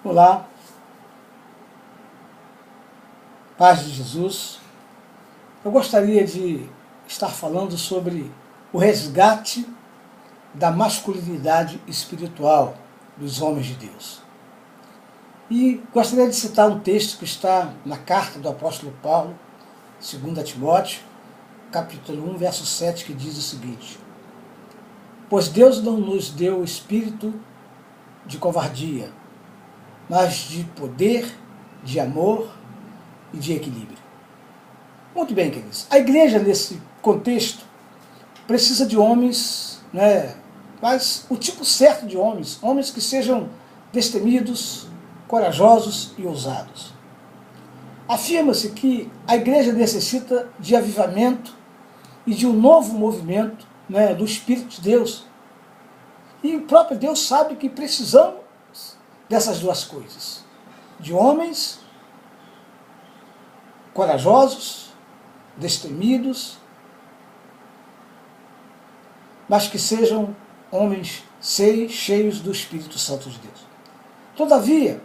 Olá, paz de Jesus. Eu gostaria de estar falando sobre o resgate da masculinidade espiritual dos homens de Deus. E gostaria de citar um texto que está na carta do apóstolo Paulo, 2 Timóteo, capítulo 1, verso 7, que diz o seguinte: pois Deus não nos deu o espírito de covardia, mas de poder, de amor e de equilíbrio. Muito bem, queridos. A igreja, nesse contexto, precisa de homens, mas o tipo certo de homens, homens que sejam destemidos, corajosos e ousados. Afirma-se que a igreja necessita de avivamento e de um novo movimento do Espírito de Deus. E o próprio Deus sabe que precisamos dessas duas coisas. De homens corajosos, destemidos, mas que sejam homens cheios do Espírito Santo de Deus. Todavia,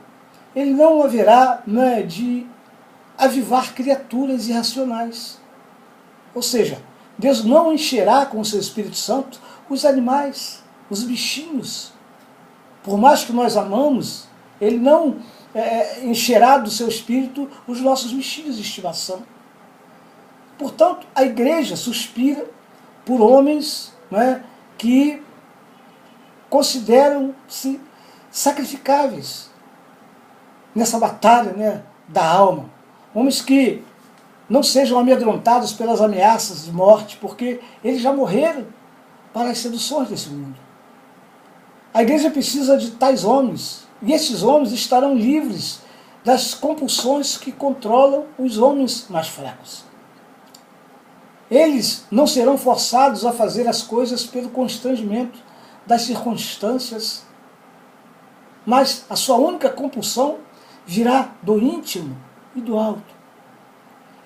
ele não haverá de avivar criaturas irracionais. Ou seja, Deus não encherá com o seu Espírito Santo os animais, os bichinhos. Por mais que nós amamos, ele não encherá do seu Espírito os nossos bichinhos de estimação. Portanto, a igreja suspira por homens que consideram-se sacrificáveis nessa batalha da alma. Homens que não sejam amedrontados pelas ameaças de morte, porque eles já morreram para as seduções desse mundo. A igreja precisa de tais homens, e esses homens estarão livres das compulsões que controlam os homens mais fracos. Eles não serão forçados a fazer as coisas pelo constrangimento das circunstâncias, mas a sua única compulsão virá do íntimo e do alto.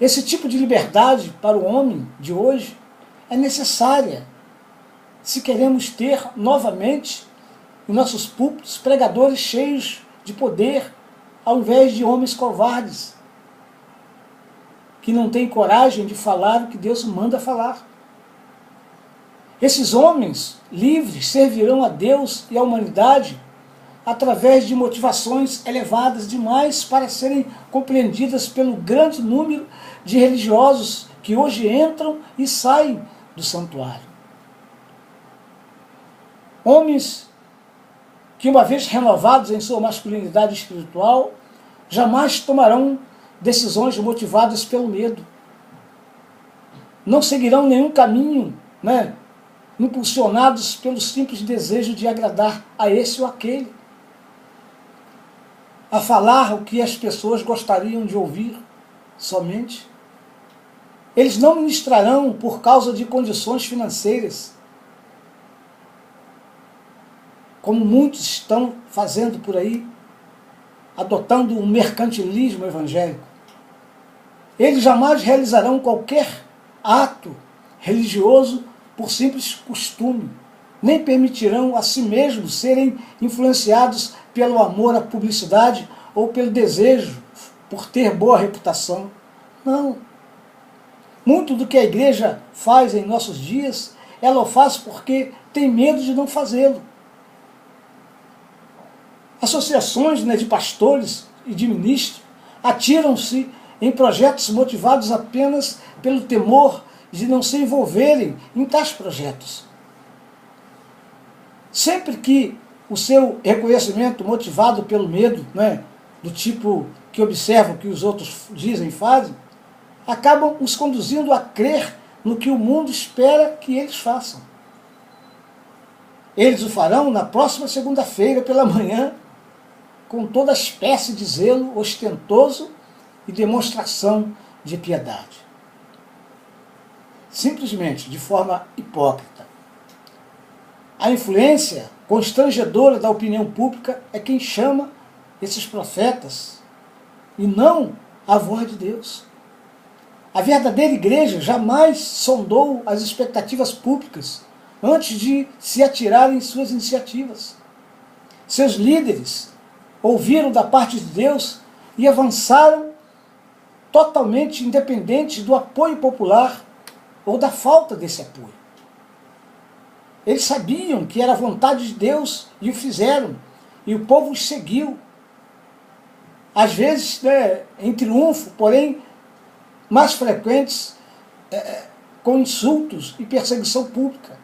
Esse tipo de liberdade para o homem de hoje é necessária se queremos ter novamente em nossos púlpitos pregadores cheios de poder, ao invés de homens covardes, que não têm coragem de falar o que Deus manda falar. Esses homens livres servirão a Deus e à humanidade através de motivações elevadas demais para serem compreendidas pelo grande número de religiosos que hoje entram e saem do santuário. Homens que, uma vez renovados em sua masculinidade espiritual, jamais tomarão decisões motivadas pelo medo. Não seguirão nenhum caminho, impulsionados pelo simples desejo de agradar a esse ou aquele, a falar o que as pessoas gostariam de ouvir somente. Eles não ministrarão por causa de condições financeiras, como muitos estão fazendo por aí, adotando um mercantilismo evangélico. Eles jamais realizarão qualquer ato religioso por simples costume, nem permitirão a si mesmos serem influenciados pelo amor à publicidade ou pelo desejo por ter boa reputação. Não. Muito do que a igreja faz em nossos dias, ela o faz porque tem medo de não fazê-lo. Associações de pastores e de ministros atiram-se em projetos motivados apenas pelo temor de não se envolverem em tais projetos. Sempre que o seu reconhecimento motivado pelo medo, do tipo que observa o que os outros dizem e fazem, acabam os conduzindo a crer no que o mundo espera que eles façam. Eles o farão na próxima segunda-feira pela manhã, com toda espécie de zelo ostentoso e demonstração de piedade. Simplesmente de forma hipócrita. A influência constrangedora da opinião pública é quem chama esses profetas, e não a voz de Deus. A verdadeira igreja jamais sondou as expectativas públicas antes de se atirar em suas iniciativas. Seus líderes ouviram da parte de Deus e avançaram totalmente independentes do apoio popular ou da falta desse apoio. Eles sabiam que era a vontade de Deus e o fizeram, e o povo os seguiu. Às vezes, em triunfo, porém, mais frequentes, com insultos e perseguição pública.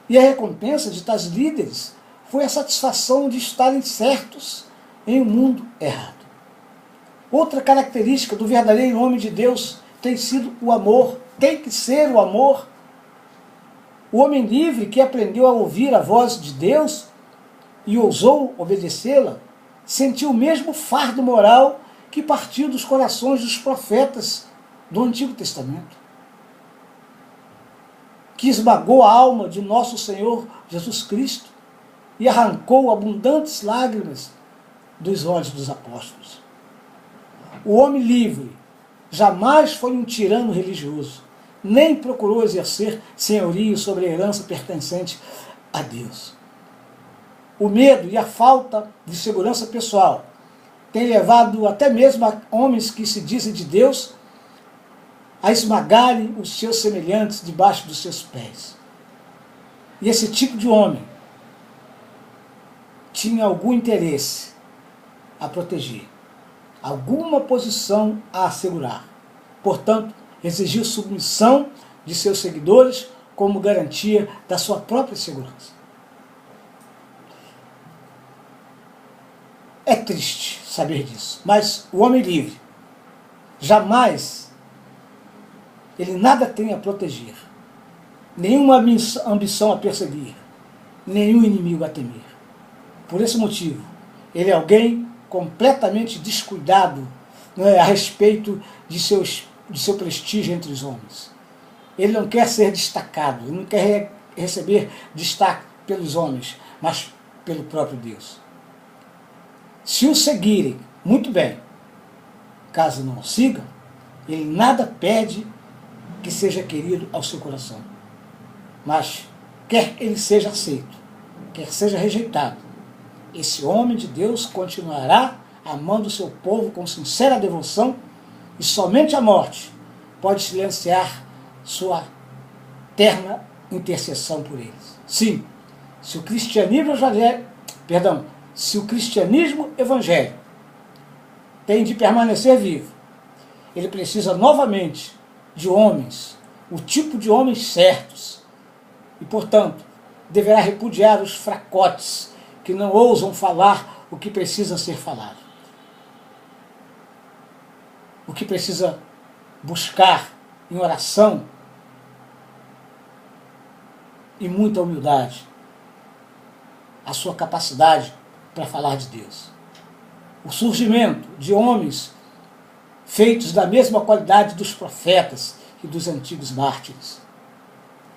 E a recompensa de tais líderes foi a satisfação de estarem certos em um mundo errado. Outra característica do verdadeiro homem de Deus tem sido o amor, tem que ser o amor. O homem livre que aprendeu a ouvir a voz de Deus e ousou obedecê-la, sentiu o mesmo fardo moral que partiu dos corações dos profetas do Antigo Testamento, que esmagou a alma de nosso Senhor Jesus Cristo e arrancou abundantes lágrimas dos olhos dos apóstolos. O homem livre jamais foi um tirano religioso, nem procurou exercer senhorio sobre a herança pertencente a Deus. O medo e a falta de segurança pessoal têm levado até mesmo a homens que se dizem de Deus a esmagarem os seus semelhantes debaixo dos seus pés. E esse tipo de homem tinha algum interesse a proteger, alguma posição a assegurar. Portanto, exigiu submissão de seus seguidores como garantia da sua própria segurança. É triste saber disso, mas o homem livre jamais, ele nada tem a proteger, nenhuma ambição a perseguir, nenhum inimigo a temer. Por esse motivo, ele é alguém completamente descuidado, a respeito de seu prestígio entre os homens. Ele não quer ser destacado, ele não quer receber destaque pelos homens, mas pelo próprio Deus. Se o seguirem, muito bem. Caso não o sigam, ele nada pede que seja querido ao seu coração. Mas quer ele seja aceito, quer seja rejeitado, esse homem de Deus continuará amando o seu povo com sincera devoção, e somente a morte pode silenciar sua terna intercessão por eles. Sim, se o cristianismo evangélico tem de permanecer vivo, ele precisa novamente de homens, o tipo de homens certos, e, portanto, deverá repudiar os fracotes que não ousam falar o que precisa ser falado, o que precisa buscar em oração e muita humildade, a sua capacidade para falar de Deus. O surgimento de homens feitos da mesma qualidade dos profetas e dos antigos mártires.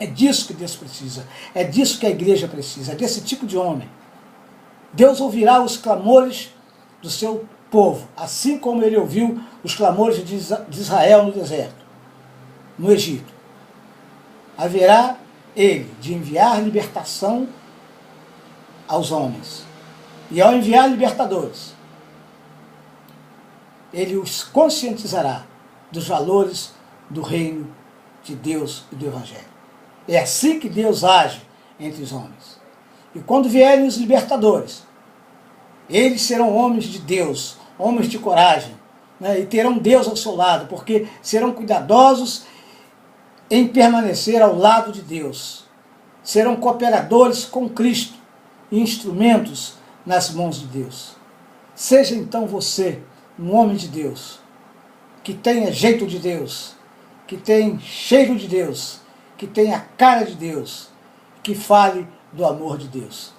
É disso que Deus precisa, é disso que a igreja precisa, é desse tipo de homem. Deus ouvirá os clamores do seu povo, assim como ele ouviu os clamores de Israel no deserto, no Egito. Haverá ele de enviar libertação aos homens. E ao enviar libertadores, ele os conscientizará dos valores do reino de Deus e do Evangelho. É assim que Deus age entre os homens. E quando vierem os libertadores, eles serão homens de Deus, homens de coragem, e terão Deus ao seu lado, porque serão cuidadosos em permanecer ao lado de Deus. Serão cooperadores com Cristo e instrumentos nas mãos de Deus. Seja então você um homem de Deus, que tenha jeito de Deus, que tenha cheiro de Deus, que tenha a cara de Deus, que fale do amor de Deus.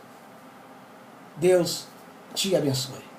Deus te abençoe.